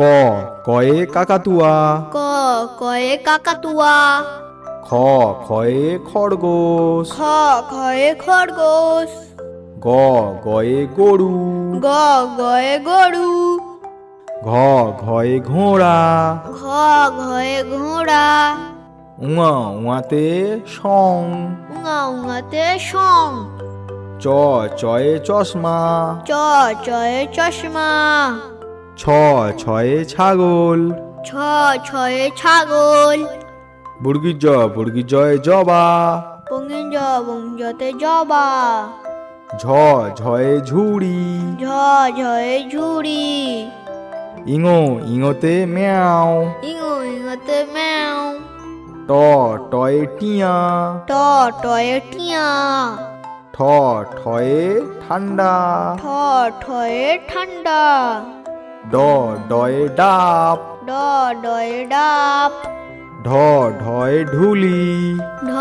ক কয়ে কাকাতুয়া। ক কয়ে কাকাতুয়া। খ খয়ে খরগোশ। খ খয়ে খরগোশ। গ গয়ে গরু। গ গয়ে গরু। ঘ ঘয়ে ঘোড়া। ঘ ঘয়ে ঘোড়া। উঙা উঙাতে সং। উঙা উঙাতে সং। চ চয়ে চশমা। চ চয়ে চশমা। ছ ছয়ে ছাগল। ছ ছয়ে ছাগল। বর্গীর জয়ে জবা। বঙ্গিঞ্জ বঙ্গতে জবা। ঝ ঝয়ে ঝুড়ি। ঝ ঝয়ে ঝুড়ি। ইঙোতে ম্যাও। ইঙো ইঙোতে ম্যাও। ট টয়ে টিয়া। ট টয়ে টিয়া। ঠ ঠয়ে ঠান্ডা। ঠ ঠয়ে ঠান্ডা। ড ডয়ে ডাব। ড ডয়ে ডাব। ঢ ঢয়ে ঢুলি। ঢ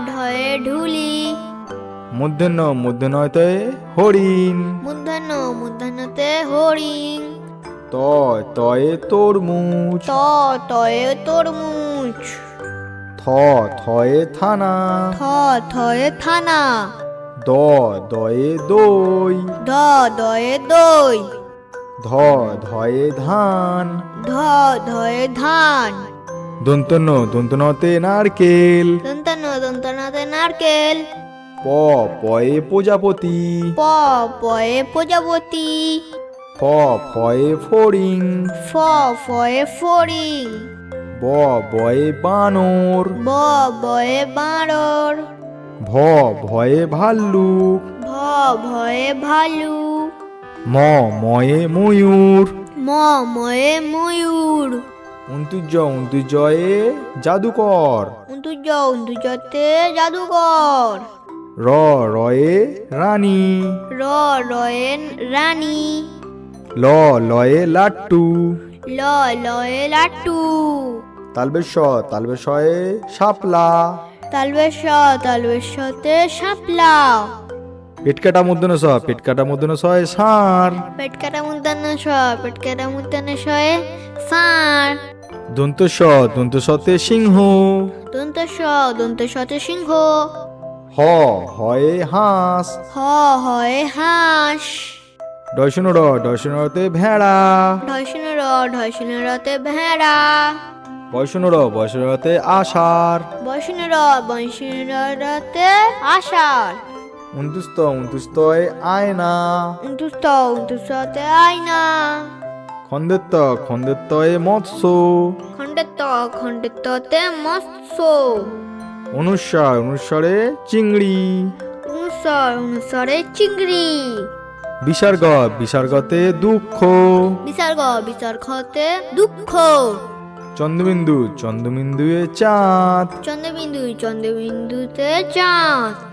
ঢয়ে ঢুলি। মূর্ধন্যতে হরিণ। মূর্ধন্য মূর্ধন্যতে হরিণ। ত তয়ে তরমুজ। ত তয়ে তরমুজ। থ থয়ে থানা। থ থয়ে থানা। দ দয়ে দই। দ দয়ে দই। ধ ধয়ে ধান। ধ ধয়ে ধান। দন্তনতে নারকেল। দন্তনতে নারকেল। প পয়ে প্রজাপতি। প পয়ে প্রজাপতি। ফ ফয়ে ফড়িং। ফ ফয়ে ফড়িং। ব বয়ে বানর। ব বয়ে বাঁদর। ভ ভয়ে ভাল্লুক। ভ ভয়ে ভালুক। ম ময়ে ময়ূর। ম ময়ে ময়ূর। উন্তুজয়ে জাদুকর। উন্তুজতে জাদুকর। র রয়ে রানী। র রয়ে রানী। ল লয়ে লাট্টু। ল লয়ে লাট্টু। তালবেশয়ে শাপলা। তালবেশতে শাপলা। পেটকাটা মূর্ধন্য সয়ে ষাঁড়। পেটকাটা মূর্ধন্য শয়ে ষাঁড়। দন্তসতে সিংহ। দন্তসতে সিংহ। হ হয়ে হাঁস। হ হয়ে হাঁস। ডয়শনরতে ভেড়া। ঢয়শনরতে ভেড়া। বয়সনরতে আষাঢ়। বয়সনরতে আষাঢ়। উন্তুস্তয়ে আয়না। উন্তুস্ততে আয়না। খন্দেত্তয়ে মৎস্য। খণ্ডেত্ততে মৎস্য। অনুস্বরে চিংড়ি। অনুসারে চিংড়ি। বিসর্গতে দুঃখ। বিসর্গতে দুঃখ। চন্দ্রবিন্দুয়ে চাঁদ। চন্দ্রবিন্দুতে চাঁদ।